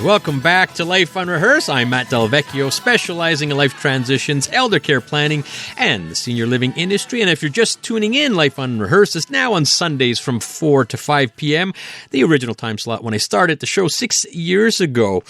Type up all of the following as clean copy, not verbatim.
Welcome back to Life Unrehearsed. I'm Matt Delvecchio, specializing in life transitions, eldercare planning, and the senior living industry. And if you're just tuning in, Life Unrehearsed is now on Sundays from 4 to 5 p.m., the original time slot when I started the show 6 years ago.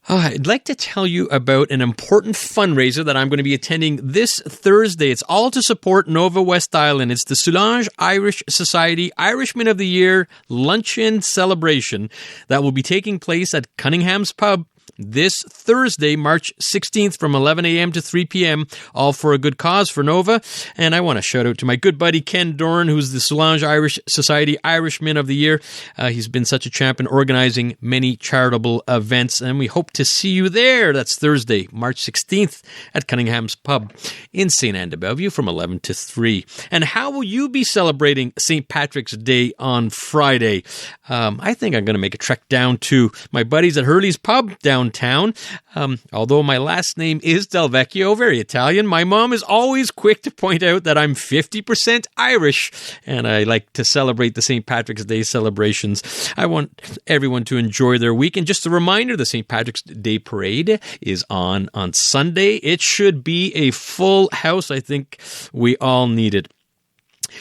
I'd like to tell you about an important fundraiser that I'm going to be attending this Thursday. It's all to support Nova West Island. It's the Soulange Irish Society Irishman of the Year Luncheon Celebration that will be taking place at Cunningham's Pub this Thursday, March 16th from 11 a.m. to 3 p.m., all for a good cause for Nova. And I want to shout out to my good buddy Ken Doran, who's the Soulange Irish Society Irishman of the Year. He's been such a champion organizing many charitable events, and we hope to see you there. That's Thursday, March 16th at Cunningham's Pub in St. Anne de Bellevue from 11 to 3. And how will you be celebrating St. Patrick's Day on Friday? I think I'm going to make a trek down to my buddies at Hurley's Pub downtown. Although my last name is Delvecchio, very Italian, my mom is always quick to point out that I'm 50% Irish, and I like to celebrate the St. Patrick's Day celebrations. I want everyone to enjoy their week. And just a reminder, the St. Patrick's Day Parade is on Sunday. It should be a full house. I think we all need it.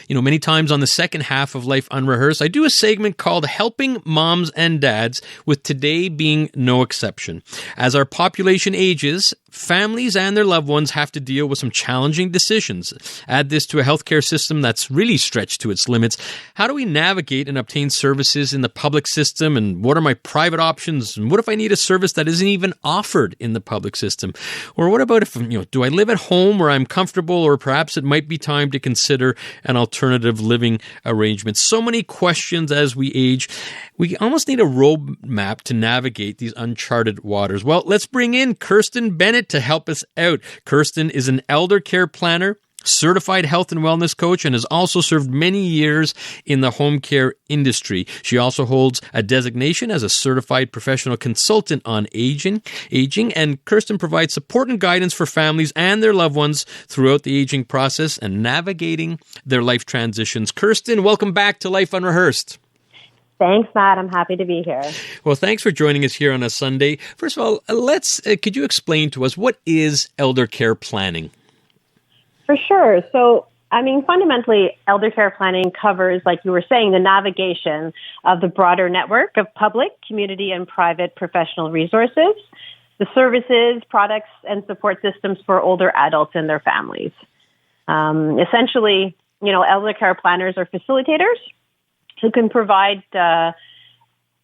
You know, many times on the second half of Life Unrehearsed, I do a segment called Helping Moms and Dads, with today being no exception. As our population ages, families and their loved ones have to deal with some challenging decisions. Add this to a healthcare system that's really stretched to its limits. How do we navigate and obtain services in the public system? And what are my private options? And what if I need a service that isn't even offered in the public system? Or what about if, do I live at home where I'm comfortable, or perhaps it might be time to consider an alternative living arrangement? So many questions as we age. We almost need a roadmap to navigate these uncharted waters. Well, let's bring in Kirstin Bennett to help us out. Kirstin is an eldercare planner, certified health and wellness coach, and has also served many years in the home care industry. She also holds a designation as a certified professional consultant on aging, and Kirstin provides support and guidance for families and their loved ones throughout the aging process and navigating their life transitions. Kirstin, welcome back to Life Unrehearsed. Thanks, Matt. I'm happy to be here. Well, thanks for joining us here on a Sunday. First of all, could you explain to us, what is eldercare planning? For sure. So, fundamentally, eldercare planning covers, like you were saying, the navigation of the broader network of public, community, and private professional resources, the services, products, and support systems for older adults and their families. Essentially, eldercare planners are facilitators who can provide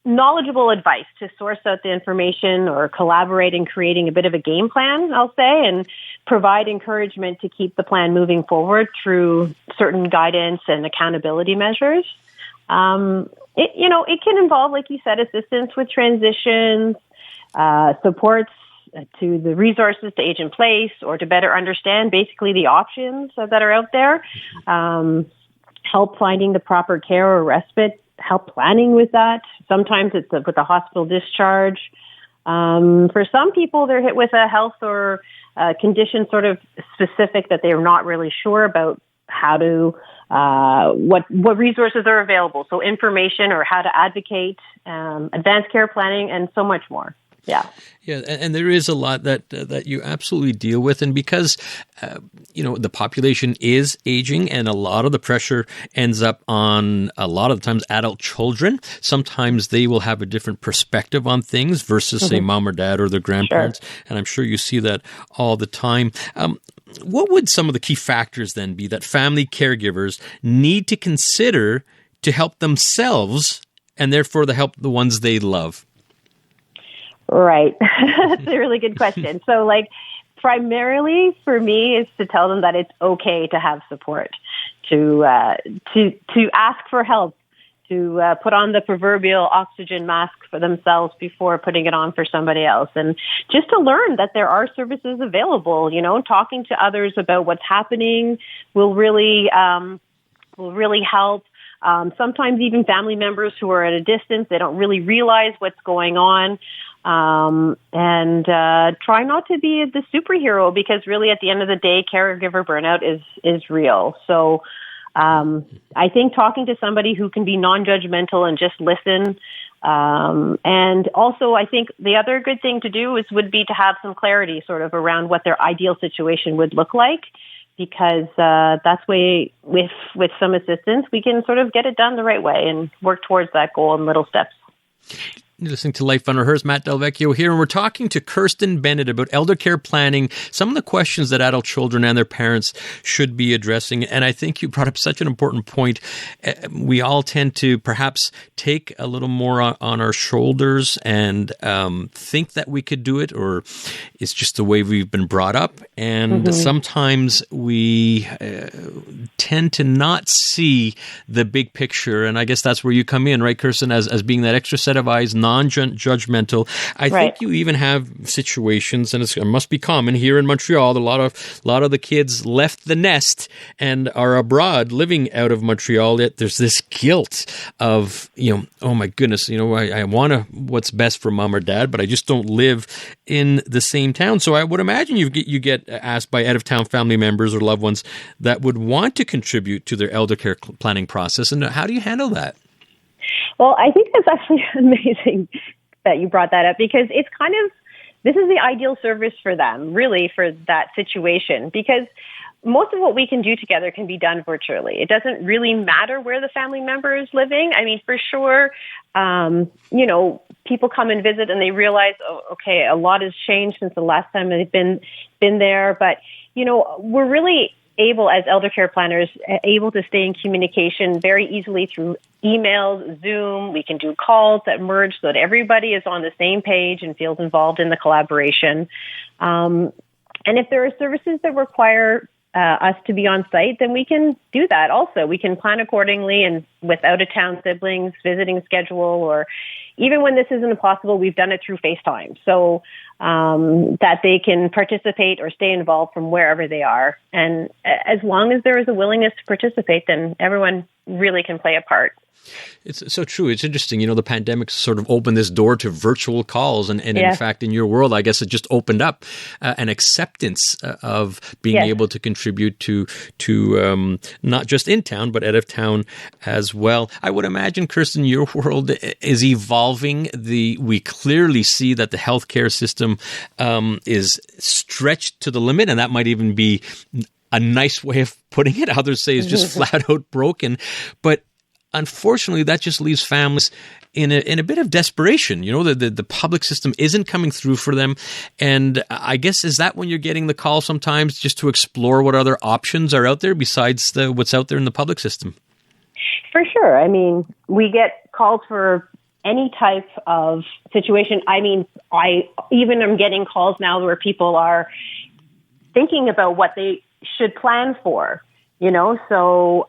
knowledgeable advice to source out the information or collaborate in creating a bit of a game plan, I'll say, and provide encouragement to keep the plan moving forward through certain guidance and accountability measures. It can involve, like you said, assistance with transitions, supports to the resources to age in place, or to better understand basically the options that are out there. Help finding the proper care or respite, help planning with that. Sometimes it's with a hospital discharge. For some people, they're hit with a health or condition sort of specific that they're not really sure about how to, what resources are available. So information or how to advocate, advanced care planning, and so much more. Yeah. Yeah, and there is a lot that you absolutely deal with, and because the population is aging, and a lot of the pressure ends up on a lot of the times adult children. Sometimes they will have a different perspective on things versus say mom or dad or their grandparents, and I'm sure you see that all the time. What would some of the key factors then be that family caregivers need to consider to help themselves, and therefore to help the ones they love? Right. That's a really good question. So, primarily for me is to tell them that it's okay to have support, to ask for help, to put on the proverbial oxygen mask for themselves before putting it on for somebody else, and just to learn that there are services available. Talking to others about what's happening will really help. Sometimes even family members who are at a distance, they don't really realize what's going on. And try not to be the superhero, because really at the end of the day, caregiver burnout is real. So I think talking to somebody who can be non-judgmental and just listen. And also, I think the other good thing to do would be to have some clarity sort of around what their ideal situation would look like, because that's way with some assistance, we can sort of get it done the right way and work towards that goal in little steps. You're listening to Life Unrehearsed. Matt Delvecchio here, and we're talking to Kirstin Bennett about eldercare planning, some of the questions that adult children and their parents should be addressing. And I think you brought up such an important point. We all tend to perhaps take a little more on our shoulders and think that we could do it, or it's just the way we've been brought up. And sometimes we tend to not see the big picture. And I guess that's where you come in, right, Kirstin, as being that extra set of eyes, non-judgmental. I think you even have situations, and it must be common here in Montreal. A lot of the kids left the nest and are abroad, living out of Montreal. Yet there's this guilt of, oh my goodness, I want what's best for mom or dad, but I just don't live in the same town. So I would imagine you get asked by out-of-town family members or loved ones that would want to contribute to their eldercare planning process. And how do you handle that? Well, I think that's actually amazing that you brought that up, because it's this is the ideal service for them, really, for that situation, because most of what we can do together can be done virtually. It doesn't really matter where the family member is living. I mean, for sure, people come and visit and they realize, oh, okay, a lot has changed since the last time they've been there. But, we're really able, as eldercare planners, able to stay in communication very easily through emails, Zoom. We can do calls that merge so that everybody is on the same page and feels involved in the collaboration. And if there are services that require us to be on site, then we can do that also. We can plan accordingly, and with out-of-town siblings, visiting schedule, or even when this isn't possible, we've done it through FaceTime. So that they can participate or stay involved from wherever they are. And as long as there is a willingness to participate, then everyone really can play a part. It's so true. It's interesting. The pandemic sort of opened this door to virtual calls. And in fact, in your world, I guess it just opened up an acceptance of being able to contribute to not just in town, but out of town as well. I would imagine, Kirstin, your world is evolving. We clearly see that the healthcare system is stretched to the limit, and that might even be a nice way of putting it. Others say it's just flat out broken. But unfortunately, that just leaves families in a bit of desperation. The public system isn't coming through for them. And I guess, is that when you're getting the call sometimes just to explore what other options are out there besides what's out there in the public system? For sure. I mean, we get calls for any type of situation. I mean, I even am getting calls now where people are thinking about what they should plan for. So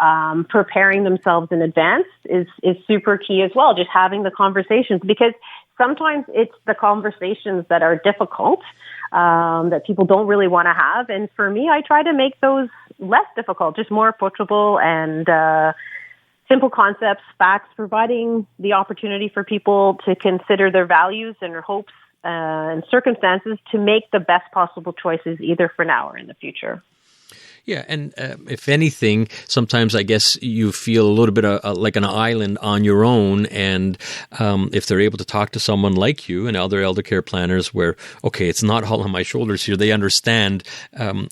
preparing themselves in advance is super key as well. Just having the conversations, because sometimes it's the conversations that are difficult, that people don't really want to have. And for me, I try to make those less difficult, just more approachable and simple concepts, facts, providing the opportunity for people to consider their values and their hopes and circumstances to make the best possible choices, either for now or in the future. Yeah, and if anything, sometimes I guess you feel a little bit like an island on your own, and if they're able to talk to someone like you and other eldercare planners where, okay, it's not all on my shoulders here, they understand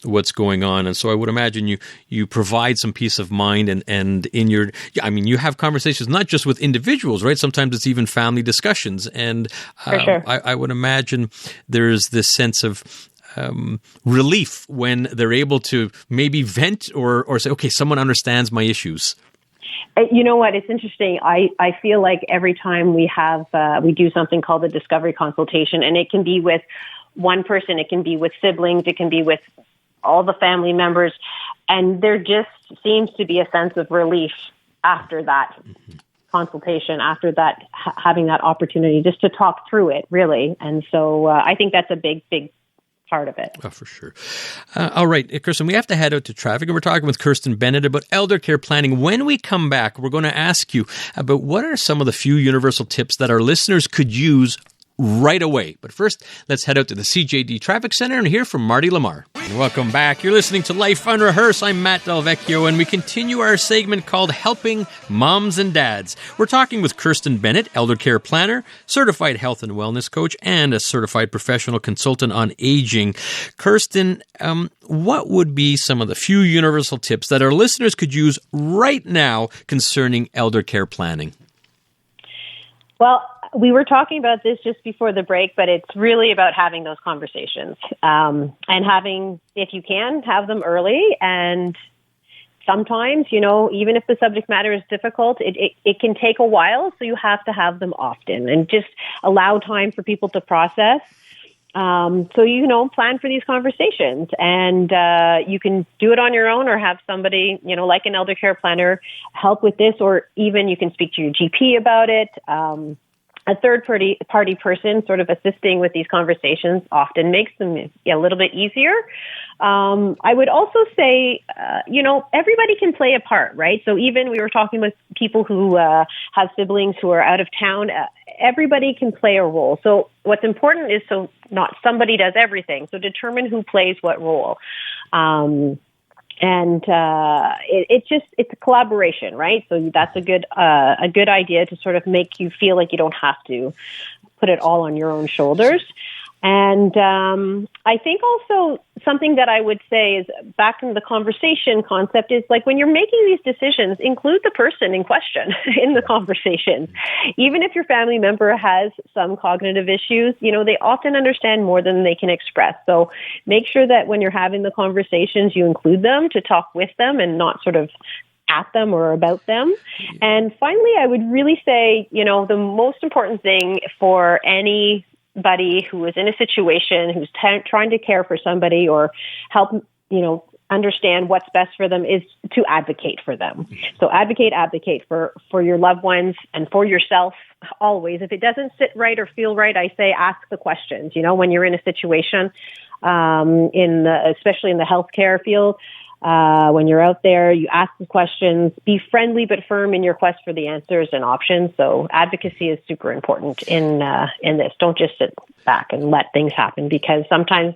what's going on. And so I would imagine you provide some peace of mind, and in your, you have conversations not just with individuals, right? Sometimes it's even family discussions. And For sure. I would imagine there's this sense of relief when they're able to maybe vent or say, okay, someone understands my issues. You know what? It's interesting. I feel like every time we do something called the discovery consultation, and it can be with one person, it can be with siblings, it can be with all the family members, and there just seems to be a sense of relief after that consultation, after that, having that opportunity just to talk through it, really. And so I think that's a big part of it. Oh, for sure. All right, Kirstin, we have to head out to traffic, and we're talking with Kirstin Bennett about eldercare planning. When we come back, we're going to ask you about what are some of the few universal tips that our listeners could use right away. But first, let's head out to the CJD Traffic Center and hear from Marty Lamar. And welcome back. You're listening to Life Unrehearsed. I'm Matt Delvecchio, and we continue our segment called Helping Moms and Dads. We're talking with Kirstin Bennett, Eldercare Planner, Certified Health and Wellness Coach, and a Certified Professional Consultant on Aging. Kirstin, what would be some of the few universal tips that our listeners could use right now concerning eldercare planning? Well, we were talking about this just before the break, but it's really about having those conversations and having, if you can, have them early. And sometimes, even if the subject matter is difficult, it can take a while. So you have to have them often and just allow time for people to process. So, plan for these conversations, and you can do it on your own or have somebody, like an eldercare planner help with this, or even you can speak to your GP about it. A third party person sort of assisting with these conversations often makes them a little bit easier. I would also say, everybody can play a part, right? So even we were talking with people who have siblings who are out of town. Everybody can play a role. So what's important is so not somebody does everything. So determine who plays what role. It's a collaboration, right? So that's a good idea to sort of make you feel like you don't have to put it all on your own shoulders. And I think also something that I would say is back in the conversation concept is like when you're making these decisions, include the person in question in the conversation. Even if your family member has some cognitive issues, they often understand more than they can express. So make sure that when you're having the conversations, you include them to talk with them and not sort of at them or about them. And finally, I would really say, the most important thing for anybody who is in a situation, who's trying to care for somebody or help, understand what's best for them is to advocate for them. So advocate for your loved ones and for yourself always. If it doesn't sit right or feel right, I say ask the questions, when you're in a situation, especially in the healthcare field. When you're out there, you ask the questions, be friendly but firm in your quest for the answers and options. So advocacy is super important in this. Don't just sit back and let things happen, because sometimes,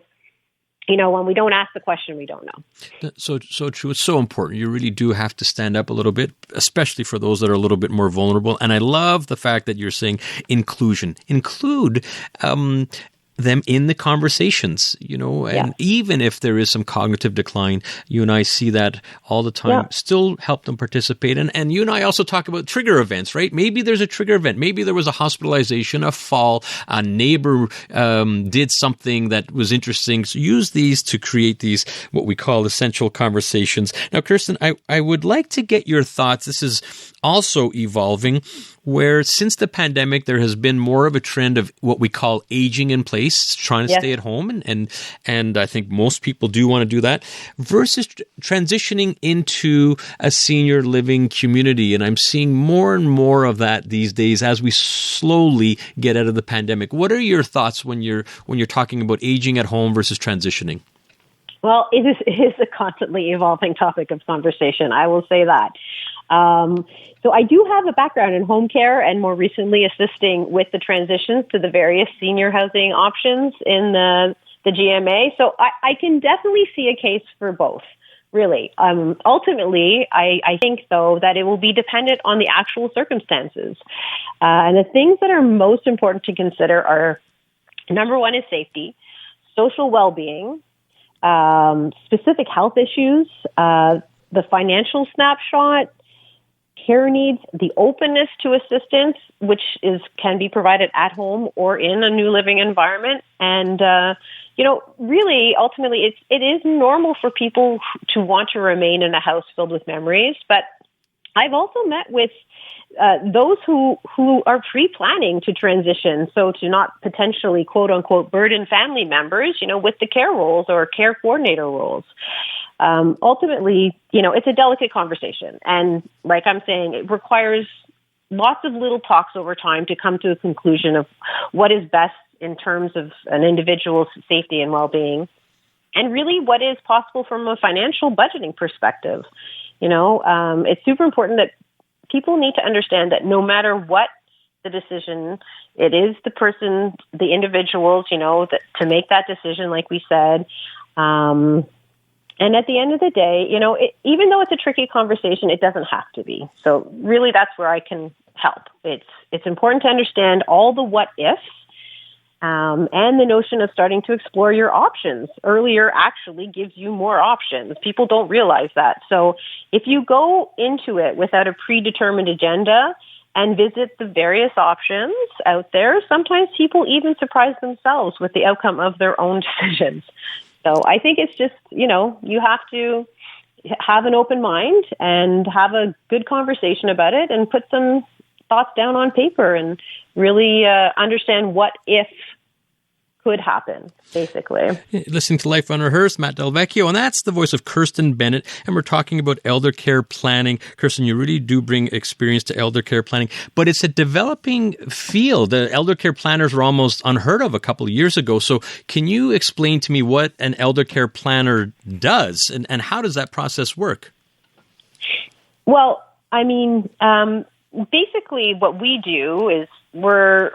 when we don't ask the question, we don't know. So true. It's so important. You really do have to stand up a little bit, especially for those that are a little bit more vulnerable. And I love the fact that you're saying inclusion. Include them in the conversations, and even if there is some cognitive decline, you and I see that all the time, still help them participate. And you and I also talk about trigger events, right? Maybe there's a trigger event. Maybe there was a hospitalization, a fall, a neighbor did something that was interesting. So use these to create these, what we call essential conversations. Now, Kirstin, I would like to get your thoughts. This is also evolving, where since the pandemic, there has been more of a trend of what we call aging in place, trying to stay at home. And I think most people do want to do that versus transitioning into a senior living community. And I'm seeing more and more of that these days as we slowly get out of the pandemic. What are your thoughts when you're talking about aging at home versus transitioning? Well, it is a constantly evolving topic of conversation. I will say that. So I do have a background in home care and more recently assisting with the transitions to the various senior housing options in the GMA. So I can definitely see a case for both, really. Ultimately, I think, though, that it will be dependent on the actual circumstances. And the things that are most important to consider are, number one is safety, social well-being, specific health issues, the financial snapshot, care needs, the openness to assistance, which can be provided at home or in a new living environment. And, really, ultimately, it is normal for people to want to remain in a house filled with memories. But I've also met with those who are pre-planning to transition, so to not potentially, quote unquote, burden family members, with the care roles or care coordinator roles. Ultimately, it's a delicate conversation. And like I'm saying, it requires lots of little talks over time to come to a conclusion of what is best in terms of an individual's safety and well-being, and really what is possible from a financial budgeting perspective. It's super important that people need to understand that no matter what the decision. It is the person, the individuals, that to make that decision, like we said. And at the end of the day, even though it's a tricky conversation, it doesn't have to be. So really, that's where I can help. It's important to understand all the what ifs, and the notion of starting to explore your options earlier actually gives you more options. People don't realize that. So if you go into it without a predetermined agenda and visit the various options out there, sometimes people even surprise themselves with the outcome of their own decisions. So I think it's just, you have to have an open mind and have a good conversation about it and put some thoughts down on paper and really understand what if could happen, basically. Listening to Life Unrehearsed, Matt Delvecchio, and that's the voice of Kirstin Bennett, and we're talking about elder care planning. Kirstin, you really do bring experience to elder care planning, but it's a developing field. The elder care planners were almost unheard of a couple of years ago, so can you explain to me what an elder care planner does, and how does that process work? Well, basically what we do is we're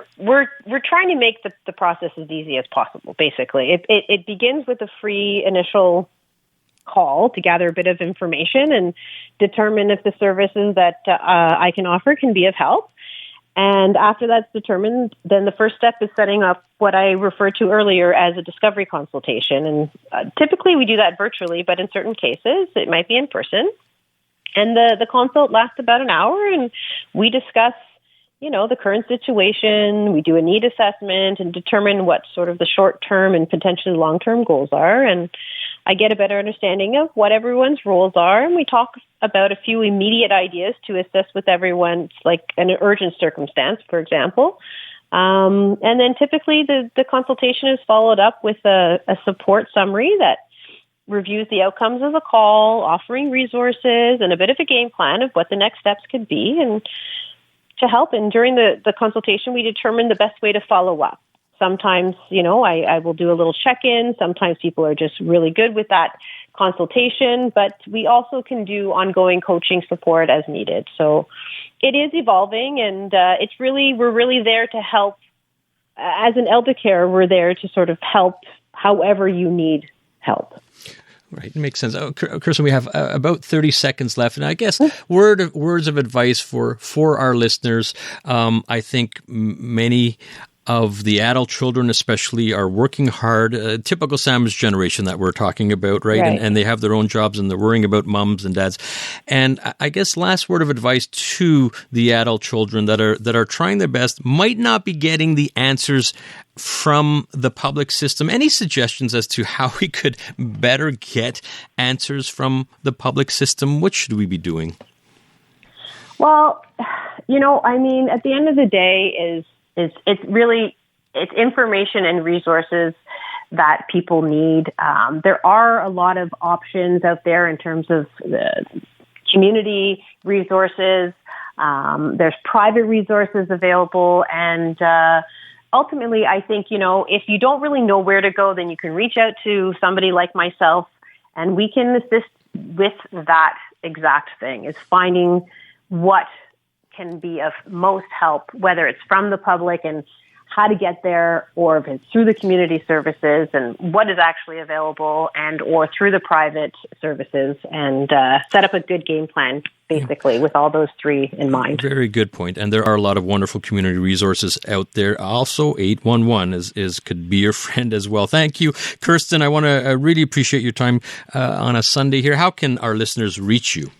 trying to make the process as easy as possible, basically. It begins with a free initial call to gather a bit of information and determine if the services that I can offer can be of help. And after that's determined, then the first step is setting up what I referred to earlier as a discovery consultation. And typically we do that virtually, but in certain cases it might be in person. And the consult lasts about an hour, and we discuss, the current situation. We do a need assessment and determine what sort of the short-term and potentially long-term goals are. And I get a better understanding of what everyone's roles are. And we talk about a few immediate ideas to assist with everyone's, like an urgent circumstance, for example. And then typically the consultation is followed up with a support summary that reviews the outcomes of the call, offering resources and a bit of a game plan of what the next steps could be and to help. And during the consultation, we determine the best way to follow up. Sometimes, I will do a little check-in. Sometimes people are just really good with that consultation, but we also can do ongoing coaching support as needed. So it is evolving, and we're really there to help. As an Eldercare, we're there to sort of help however you need help. Right, it makes sense. Kirstin, we have about 30 seconds left, and I guess words of advice for our listeners. I think many of the adult children especially are working hard, typical sandwich generation that we're talking about, right? And they have their own jobs and they're worrying about moms and dads. And I guess last word of advice to the adult children that are trying their best, might not be getting the answers from the public system. Any suggestions as to how we could better get answers from the public system? What should we be doing? Well, at the end of the day it's information and resources that people need. There are a lot of options out there in terms of the community resources. There's private resources available. And ultimately, I think, if you don't really know where to go, then you can reach out to somebody like myself, and we can assist with that exact thing, is finding what can be of most help, whether it's from the public and how to get there, or if it's through the community services and what is actually available, and or through the private services, and set up a good game plan, basically, with all those three in mind. Very good point. And there are a lot of wonderful community resources out there. Also, 811 could be your friend as well. Thank you, Kirstin. I want to really appreciate your time on a Sunday here. How can our listeners reach you?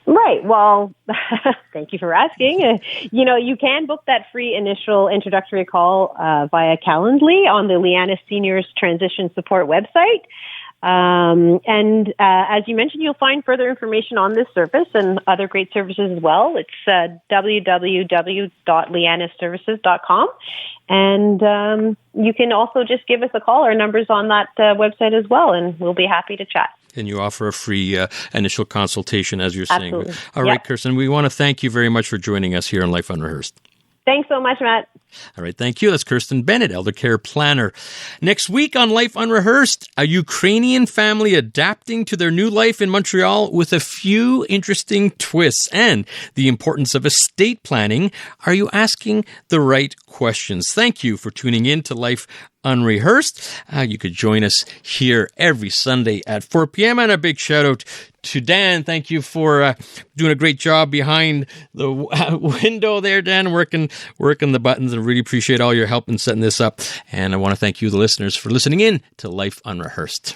Right. Well, thank you for asking. You can book that free initial introductory call via Calendly on the Lianas Seniors Transition Support website. And as you mentioned, you'll find further information on this service and other great services as well. It's www.lianasservices.com. And you can also just give us a call. Our number's on that website as well, and we'll be happy to chat. And you offer a free initial consultation, as you're saying. Absolutely. All right, Kirstin, we want to thank you very much for joining us here on Life Unrehearsed. Thanks so much, Matt. All right, thank you. That's Kirstin Bennett, Eldercare Planner. Next week on Life Unrehearsed, a Ukrainian family adapting to their new life in Montreal with a few interesting twists, and the importance of estate planning. Are you asking the right questions? Thank you for tuning in to Life Unrehearsed. You could join us here every Sunday at 4 p.m. And a big shout out to Dan. Thank you for doing a great job behind the window there, Dan, working the buttons. I really appreciate all your help in setting this up. And I want to thank you, the listeners, for listening in to Life Unrehearsed.